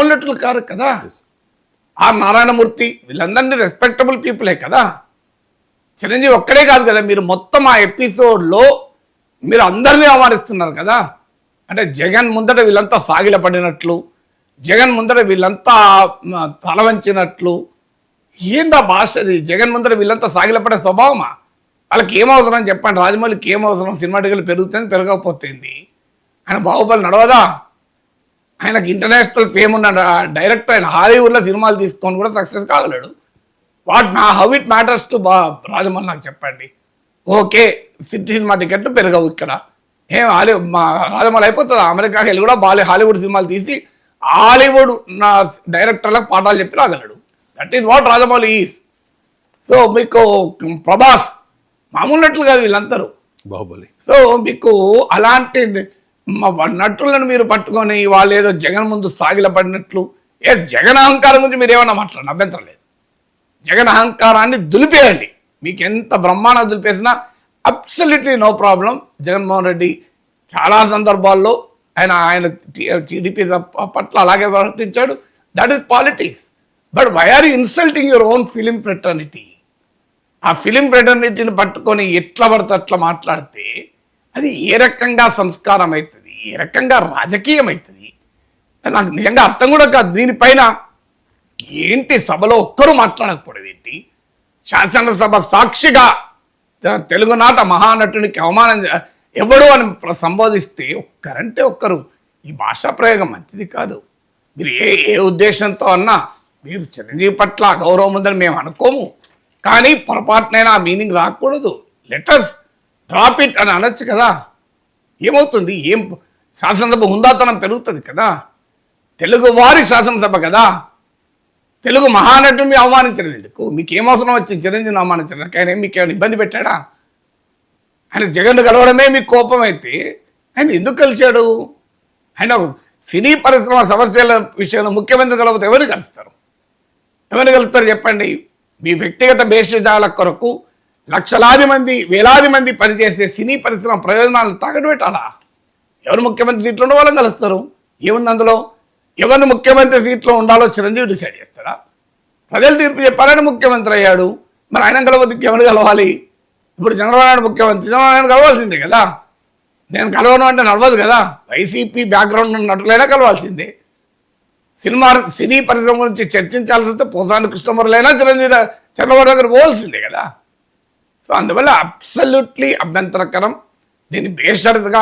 ఉన్నట్లు కారు కదా. ఆర్ నారాయణమూర్తి వీళ్ళందరినీ రెస్పెక్టబుల్ పీపులే కదా. చిరంజీవి ఒక్కడే కాదు కదా, మీరు మొత్తం ఆ ఎపిసోడ్లో మీరు అందరినీ అవమానిస్తున్నారు కదా. అంటే జగన్ ముందట వీళ్ళంతా సాగిలపడినట్లు, జగన్ ముందర వీళ్ళంతా తలవంచినట్లు, ఏందా భాష అది? జగన్ ముందర వీళ్ళంతా సాగిలపడే స్వభావమా? వాళ్ళకి ఏమవసరం చెప్పండి, రాజమౌళికి ఏమవసరం? సినిమా టికెట్లు పెరుగుతుంది పెరగకపోతుంది, ఆయన బాహుబలి నడవదా? ఆయనకు ఇంటర్నేషనల్ ఫేమ్ ఉన్న డైరెక్టర్, ఆయన హాలీవుడ్లో సినిమాలు తీసుకొని కూడా సక్సెస్ కాగలడు. How it matters to Rajamouli? నాకు చెప్పండి. ఓకే, సినిమా టికెట్లు పెరగవు ఇక్కడ, ఏం రాజమౌళి అయిపోతుంది అమెరికాకి వెళ్ళి కూడా హాలీవుడ్ సినిమాలు తీసి హాలీవుడ్ నా డైరెక్టర్లకు పాఠాలు చెప్పి రాగలడు. That is what Rajamouli is. So మీకు ప్రభాస్ మామూలున్నట్లు కాదు వీళ్ళందరూ బాహుబలి. సో మీకు అలాంటి నటులను మీరు పట్టుకొని వాళ్ళు ఏదో జగన్ ముందు సాగిలపడినట్లు, జగన్ అహంకారం గురించి మీరు ఏమన్నా మాట్లాడండి, అభ్యంతరం లేదు. జగన్ అహంకారాన్ని దులిపేయండి, మీకు ఎంత బ్రహ్మాండంగా దులిపేసినా absolutely no problem. Jaganmohan Reddy చాలా సందర్భాల్లో ఆయన టీడీపీ పట్ల అలాగే ప్రవర్తించాడు. That is politics. But why are you insulting your own film fraternity? ఆ ఫిలిం ఫ్రెటర్నిటీని పట్టుకొని ఎట్లా పడితే అట్లా మాట్లాడితే అది ఏ రకంగా సంస్కారం అవుతుంది, ఏ రకంగా రాజకీయం అవుతుంది? నాకు నిజంగా అర్థం కూడా కాదు. దీనిపైన ఏంటి సభలో ఒక్కరూ మాట్లాడకపోవడం ఏంటి? శాసనసభ సాక్షిగా తెలుగునాట మహానటునికి అవమానం ఎవడు అని సంబోధిస్తే ఒక్కరంటే ఒక్కరు. ఈ భాషా ప్రయోగం మంచిది కాదు. మీరు ఏ ఉద్దేశంతో అన్నా మీరు చిరంజీవి పట్ల గౌరవం ఉందని మేము అనుకోము, కానీ పొరపాటునైనా ఆ మీనింగ్ రాకూడదు. లెటర్స్ డ్రాప్ ఇట్ అని అనొచ్చు కదా. ఏమవుతుంది? ఏం శాసనసభ హుందాతనం పెరుగుతుంది కదా. తెలుగువారి శాసనసభ కదా. తెలుగు మహానటుని అవమానించడం ఎందుకు? మీకు ఏమవసరం వచ్చింది చిరంజీవిని అవమానించడానికి? ఆయన మీకు ఏమైనా ఇబ్బంది పెట్టాడా? ఆయన జగన్ కలవడమే మీకు కోపం అయితే ఆయన ఎందుకు కలిశాడు? ఆయన సినీ పరిశ్రమ సమస్యల విషయంలో ముఖ్యమంత్రి కలవతే ఎవరిని కలుస్తారు? ఎవరిని కలుస్తారు చెప్పండి? మీ వ్యక్తిగత భేషజాల కొరకు లక్షలాది మంది వేలాది మంది పనిచేసే సినీ పరిశ్రమ ప్రయోజనాలను తాకట్టు పెట్టాలా? ఎవరు ముఖ్యమంత్రి సీట్లో ఉండే వాళ్ళని కలుస్తారు. ఏముంది అందులో? ఎవరిని ముఖ్యమంత్రి సీట్లో ఉండాలో చిరంజీవి డిసైడ్ చేస్తారా? ప్రజలు తీర్పు చెప్పాలని ముఖ్యమంత్రి అయ్యాడు. మరి ఆయన కలవద్దు, ఎవరు కలవాలి? ఇప్పుడు చంద్రబాబు నాయుడు ముఖ్యమంత్రి, చంద్రబాబు నాయుడు కలవాల్సిందే కదా. నేను కలవను అంటే నడవదు కదా. YCP background ఉన్నట్లయినా కలవాల్సిందే. సినీ పరిశ్రమ గురించి చర్చించాల్సి వస్తే పోసాని కృష్ణమురళైనా చంద్రబాబు దగ్గర పోవాల్సిందే కదా. సో అందువల్ల అబ్సల్యూట్లీ అభ్యంతరకరం. దీన్ని బేషరతుగా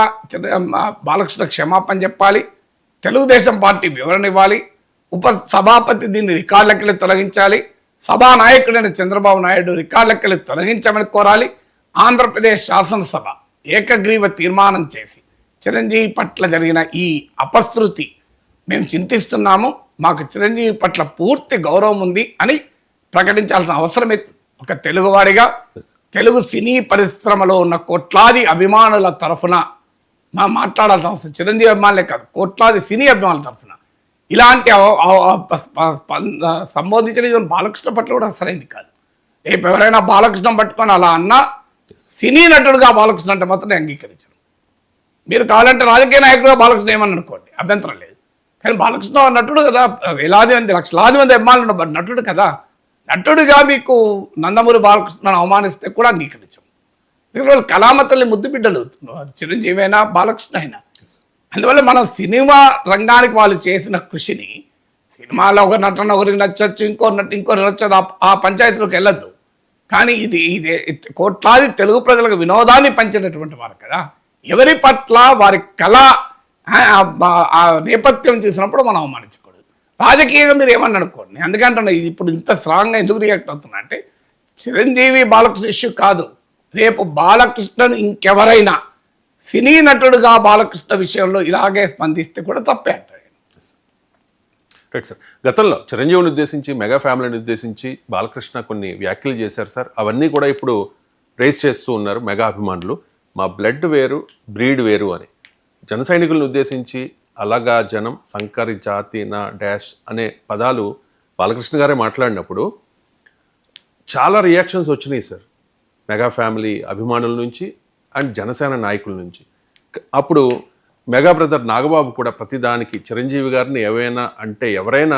బాలకృష్ణ క్షమాపణ చెప్పాలి, తెలుగుదేశం పార్టీ వివరణ ఇవ్వాలి, ఉపసభాపతి దీన్ని రికార్డులకెళ్ళి తొలగించాలి, సభానాయకుడైన చంద్రబాబు నాయుడు రికార్డులకెళ్ళి తొలగించమని కోరాలి. ఆంధ్రప్రదేశ్ శాసనసభ ఏకగ్రీవ తీర్మానం చేసి చిరంజీవి పట్ల జరిగిన ఈ అపశృతి మేము చింతిస్తున్నాము, మాకు చిరంజీవి పట్ల పూర్తి గౌరవం ఉంది అని ప్రకటించాల్సిన అవసరమే. ఒక తెలుగువాడిగా తెలుగు సినీ పరిశ్రమలో ఉన్న కోట్లాది అభిమానుల తరఫున మాట్లాడాల్సిన అవసరం, చిరంజీవి అభిమానులే కాదు కోట్లాది సినీ అభిమానుల తరఫున ఇలాంటి సంబోధించడం బాలకృష్ణ పట్ల కూడా సరైనది కాదు. రేపు ఎవరైనా బాలకృష్ణ పట్టుకొని అలా అన్నా సినీ నటుడుగా బాలకృష్ణ అంటే మాత్రం అంగీకరించను. మీరు కావాలంటే రాజకీయ నాయకుడుగా బాలకృష్ణ ఏమని అనుకోండి, అభ్యంతరం లేదు. కానీ బాలకృష్ణ నటుడు కదా, వేలాది మంది లక్షలాది మంది అభిమానులు ఉన్న నటుడు కదా. నటుడిగా మీకు నందమూరి బాలకృష్ణను అవమానిస్తే కూడా అంగీకరించం. ఎందుకంటే కళామతల్ని ముద్దు బిడ్డలు చిరంజీవి అయినా బాలకృష్ణ అయినా. అందువల్ల మనం సినిమా రంగానికి వాళ్ళు చేసిన కృషిని, సినిమాలో ఒక నటన ఒకరికి నచ్చచ్చు, ఇంకోటి నచ్చదు, ఆ పంచాయతీలోకి వెళ్ళొద్దు. కానీ ఇది కోట్లాది తెలుగు ప్రజలకు వినోదాన్ని పంచినటువంటి వారు కదా. ఎవరి పట్ల వారి కళ ఆ నేపథ్యం చూసినప్పుడు మనం అవమానించకూడదు. రాజకీయంగా మీరు ఏమని అనుకోండి. అందుకంటే ఇప్పుడు ఇంత స్ట్రాంగ్గా ఎందుకు రియాక్ట్ అవుతున్నా అంటే చిరంజీవి బాలకృష్ణ ఇష్యూ కాదు. రేపు బాలకృష్ణను ఇంకెవరైనా సినీ నటుడుగా బాలకృష్ణ విషయంలో ఇలాగే స్పందిస్తే కూడా తప్పే అంటారు. రైట్ సార్, గతంలో చిరంజీవిని ఉద్దేశించి మెగా ఫ్యామిలీని ఉద్దేశించి బాలకృష్ణ కొన్ని వ్యాఖ్యలు చేశారు సార్. అవన్నీ కూడా ఇప్పుడు రేస్ చేస్తూ ఉన్నారు మెగా అభిమానులు. మా బ్లడ్ వేరు బ్రీడ్ వేరు అని జన సైనికులను ఉద్దేశించి అలాగా జనం సంకరి జాతి నా డాష్ అనే పదాలు బాలకృష్ణ గారే మాట్లాడినప్పుడు చాలా రియాక్షన్స్ వచ్చినాయి సార్ మెగా ఫ్యామిలీ అభిమానుల నుంచి అండ్ జనసేన నాయకుల నుంచి. అప్పుడు మెగా బ్రదర్ నాగబాబు కూడా ప్రతిదానికి చిరంజీవి గారిని ఎవరైనా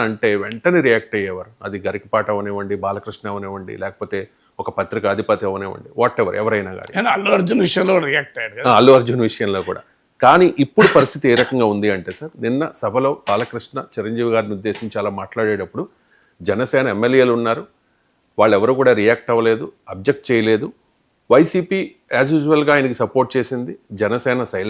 అంటే వెంటనే రియాక్ట్ అయ్యేవారు. అది గరికపాట అవనివ్వండి, బాలకృష్ణ అవనివ్వండి, లేకపోతే ఒక పత్రిక అధిపతి అవనివ్వండి, వాట్ ఎవర్ ఎవరైనా కానీ. కానీ అల్లు అర్జున్ విషయంలో రియాక్ట్ అయ్యాడు కదా. అల్లు అర్జున్ విషయంలో కూడా. కానీ ఇప్పుడు పరిస్థితి ఏ రకంగా ఉంది అంటే సార్, నిన్న సభలో బాలకృష్ణ చిరంజీవి గారిని ఉద్దేశించి అలా మాట్లాడేటప్పుడు జనసేన ఎమ్మెల్యేలు ఉన్నారు, వాళ్ళెవరూ కూడా రియాక్ట్ అవ్వలేదు, అబ్జెక్ట్ చేయలేదు. వైసీపీ యాజ్ యూజువల్గా ఆయనకి సపోర్ట్ చేసింది, జనసేన సైలెంట్